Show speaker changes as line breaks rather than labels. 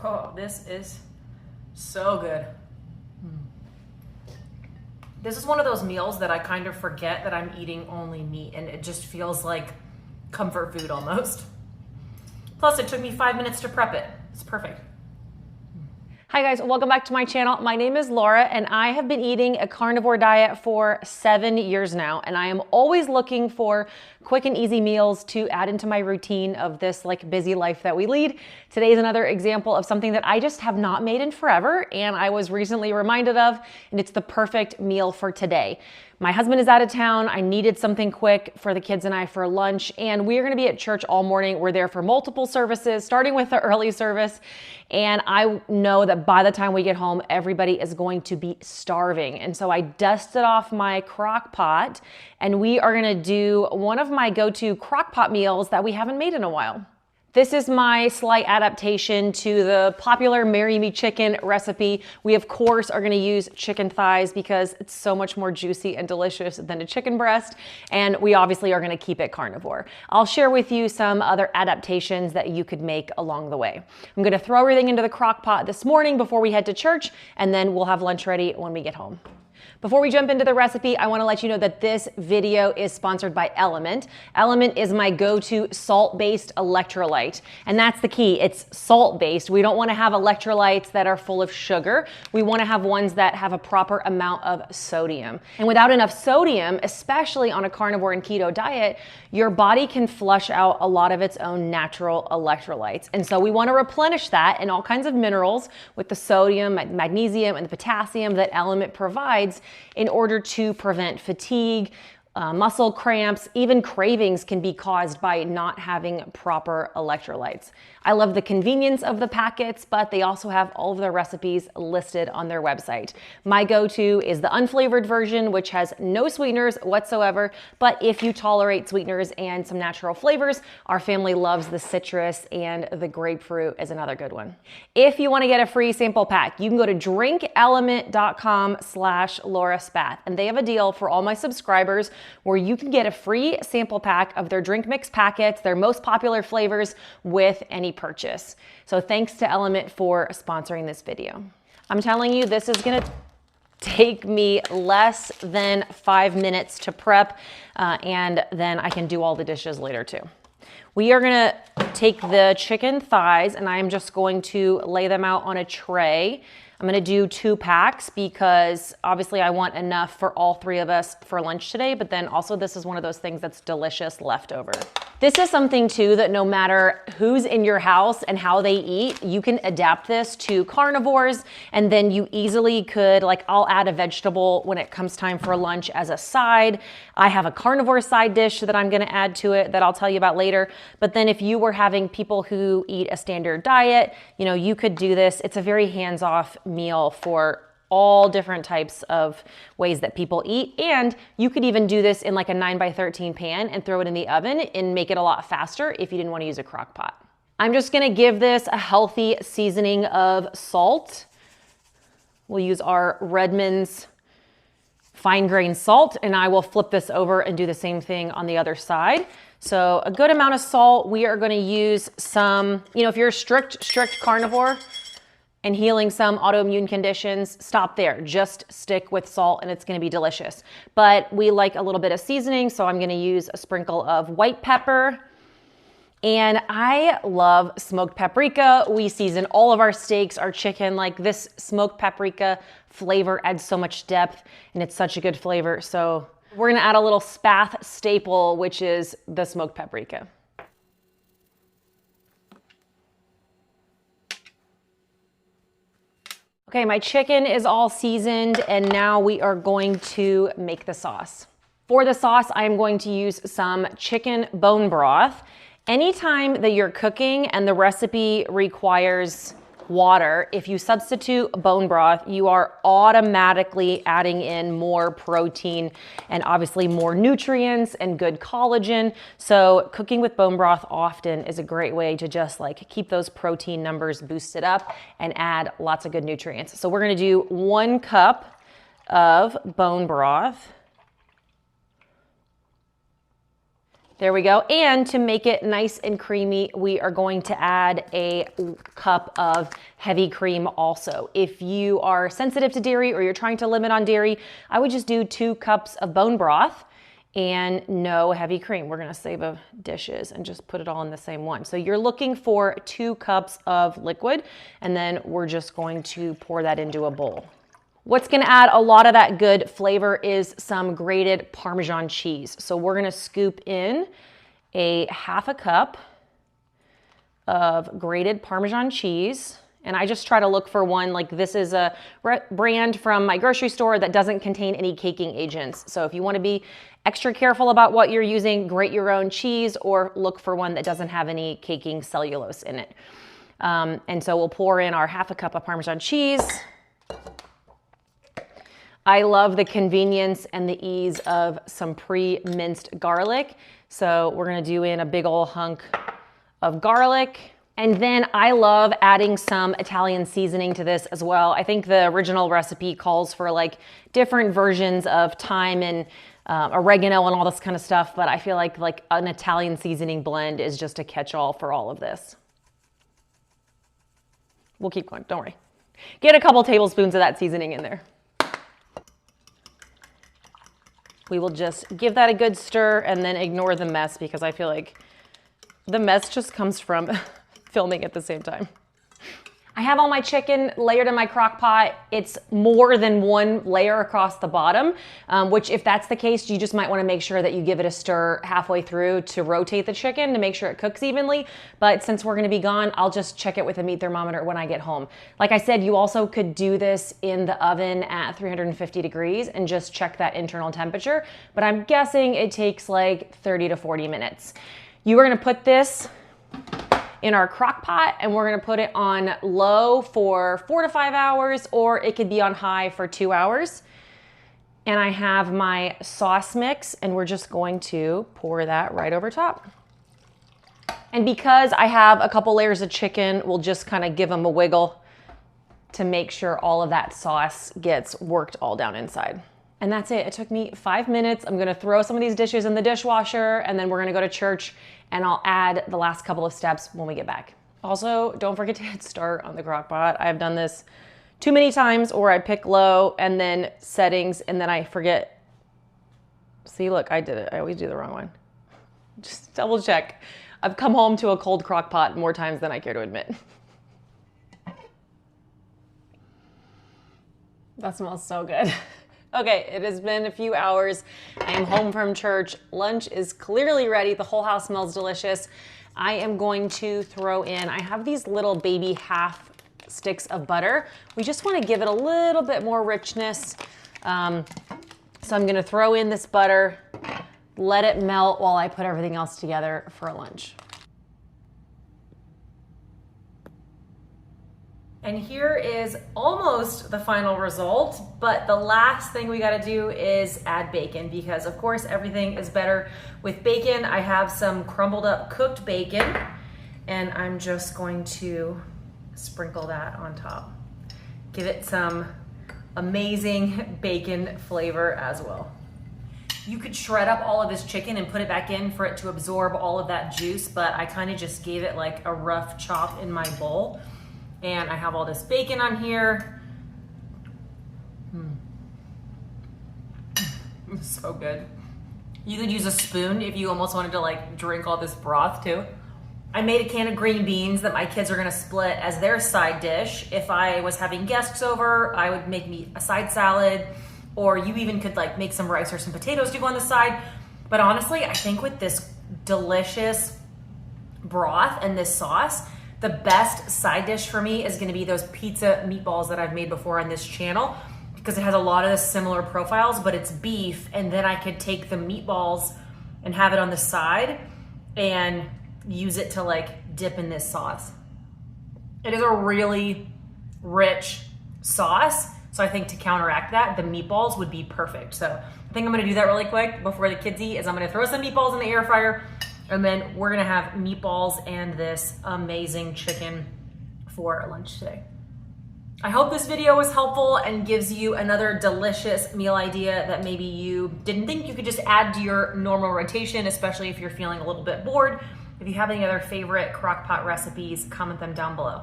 Oh, this is so good. This is one of those meals that I kind of forget that I'm eating only meat, and it just feels like comfort food almost. Plus, it took me 5 minutes to prep it. It's perfect.
Hi guys, welcome back to my channel. My name is Laura and I have been eating a carnivore diet for 7 years now, and I am always looking for quick and easy meals to add into my routine of this like busy life that we lead. Today is another example of something that I just have not made in forever and I was recently reminded of, and it's the perfect meal for today. My husband is out of town. I needed something quick for the kids and I for lunch, and we are going to be at church all morning. We're there for multiple services, starting with the early service. And I know that by the time we get home, everybody is going to be starving. And so I dusted off my crock pot, and we are going to do one of my go-to crock pot meals that we haven't made in a while. This is my slight adaptation to the popular Marry Me Chicken recipe. We, of course, are going to use chicken thighs because it's so much more juicy and delicious than a chicken breast. And we obviously are going to keep it carnivore. I'll share with you some other adaptations that you could make along the way. I'm going to throw everything into the crock pot this morning before we head to church, and then we'll have lunch ready when we get home. Before we jump into the recipe, I want to let you know that this video is sponsored by Element. Element is my go-to salt-based electrolyte, and that's the key. It's salt-based. We don't want to have electrolytes that are full of sugar. We want to have ones that have a proper amount of sodium. And without enough sodium, especially on a carnivore and keto diet, your body can flush out a lot of its own natural electrolytes. And so we want to replenish that in all kinds of minerals with the sodium, magnesium, and the potassium that Element provides in order to prevent fatigue, muscle cramps, even cravings can be caused by not having proper electrolytes. I love the convenience of the packets, but they also have all of their recipes listed on their website. My go-to is the unflavored version, which has no sweeteners whatsoever, but if you tolerate sweeteners and some natural flavors, our family loves the citrus, and the grapefruit is another good one. If you want to get a free sample pack, you can go to drinkelement.com/LAURAESPATH, and they have a deal for all my subscribers where you can get a free sample pack of their drink mix packets, their most popular flavors, with any purchase. So thanks to Element for sponsoring this video. I'm telling you, this is gonna take me less than 5 minutes to prep, and then I can do all the dishes later too. We are gonna take the chicken thighs, and I am just going to lay them out on a tray. I'm gonna do 2 packs because obviously I want enough for all 3 of us for lunch today, but then also this is one of those things that's delicious leftover. This is something too that no matter who's in your house and how they eat, you can adapt this to carnivores, and then you easily could, like, I'll add a vegetable when it comes time for lunch as a side. I have a carnivore side dish that I'm gonna add to it that I'll tell you about later. But then if you were having people who eat a standard diet, you know, you could do this. It's a very hands-off meal for all different types of ways that people eat. And you could even do this in like a 9x13 pan and throw it in the oven and make it a lot faster if you didn't want to use a crock pot. I'm just gonna give this a healthy seasoning of salt. We'll use our Redmond's fine grain salt, and I will flip this over and do the same thing on the other side. So a good amount of salt. We are gonna use some, you know, if you're a strict carnivore and healing some autoimmune conditions, stop there. Just stick with salt and it's gonna be delicious. But we like a little bit of seasoning, so I'm gonna use a sprinkle of white pepper. And I love smoked paprika. We season all of our steaks, our chicken. Like, this smoked paprika flavor adds so much depth, and it's such a good flavor. So we're gonna add a little Spath staple, which is the smoked paprika. Okay, my chicken is all seasoned, and now we are going to make the sauce. For the sauce, I'm going to use some chicken bone broth. Anytime that you're cooking and the recipe requires water, if you substitute bone broth, you are automatically adding in more protein and obviously more nutrients and good collagen. So cooking with bone broth often is a great way to just like keep those protein numbers boosted up and add lots of good nutrients. So we're gonna do 1 cup of bone broth. There we go. And to make it nice and creamy, we are going to add a cup of heavy cream also. If you are sensitive to dairy or you're trying to limit on dairy, I would just do 2 cups of bone broth and no heavy cream. We're gonna save the dishes and just put it all in the same one. So you're looking for 2 cups of liquid, and then we're just going to pour that into a bowl. What's gonna add a lot of that good flavor is some grated Parmesan cheese. So we're gonna scoop in a 1/2 cup of grated Parmesan cheese. And I just try to look for one, like this is a brand from my grocery store that doesn't contain any caking agents. So if you wanna be extra careful about what you're using, grate your own cheese or look for one that doesn't have any caking cellulose in it. And so we'll pour in our 1/2 cup of Parmesan cheese. I love the convenience and the ease of some pre-minced garlic. So we're gonna do in a big old hunk of garlic. And then I love adding some Italian seasoning to this as well. I think the original recipe calls for like different versions of thyme and oregano and all this kind of stuff, but I feel like an Italian seasoning blend is just a catch-all for all of this. We'll keep going, don't worry. Get a couple tablespoons of that seasoning in there. We will just give that a good stir and then ignore the mess because I feel like the mess just comes from filming at the same time. I have all my chicken layered in my crock pot. It's more than one layer across the bottom, which if that's the case, you just might wanna make sure that you give it a stir halfway through to rotate the chicken to make sure it cooks evenly. But since we're gonna be gone, I'll just check it with a meat thermometer when I get home. Like I said, you also could do this in the oven at 350 degrees and just check that internal temperature. But I'm guessing it takes like 30 to 40 minutes. You are gonna put this in our crock pot and we're gonna put it on low for 4 to 5 hours, or it could be on high for 2 hours. And I have my sauce mix and we're just going to pour that right over top. And because I have a couple layers of chicken, we'll just kind of give them a wiggle to make sure all of that sauce gets worked all down inside. And that's it. It took me 5 minutes. I'm gonna throw some of these dishes in the dishwasher and then we're gonna go to church and I'll add the last couple of steps when we get back. Also, don't forget to hit start on the crock pot. I've done this too many times, or I pick low and then settings and then I forget. See, look, I did it. I always do the wrong one. Just double check. I've come home to a cold crock pot more times than I care to admit. That smells so good. Okay, it has been a few hours. I am home from church. Lunch is clearly ready. The whole house smells delicious. I am going to throw in, I have these little baby half sticks of butter. We just want to give it a little bit more richness. So I'm going to throw in this butter, let it melt while I put everything else together for lunch.
And here is almost the final result, but the last thing we gotta do is add bacon because of course everything is better with bacon. I have some crumbled up cooked bacon and I'm just going to sprinkle that on top. Give it some amazing bacon flavor as well. You could shred up all of this chicken and put it back in for it to absorb all of that juice, but I kind of just gave it like a rough chop in my bowl. And I have all this bacon on here. It's so good. You could use a spoon if you almost wanted to like drink all this broth too. I made a can of green beans that my kids are gonna split as their side dish. If I was having guests over, I would make me a side salad, or you even could like make some rice or some potatoes to go on the side. But honestly, I think with this delicious broth and this sauce, the best side dish for me is gonna be those pizza meatballs that I've made before on this channel because it has a lot of the similar profiles, but it's beef, and then I could take the meatballs and have it on the side and use it to like dip in this sauce. It is a really rich sauce, so I think to counteract that, the meatballs would be perfect. So I think I'm gonna do that really quick before the kids eat, is I'm gonna throw some meatballs in the air fryer, and then we're gonna have meatballs and this amazing chicken for lunch today. I hope this video was helpful and gives you another delicious meal idea that maybe you didn't think you could just add to your normal rotation, especially if you're feeling a little bit bored. If you have any other favorite crock pot recipes, comment them down below.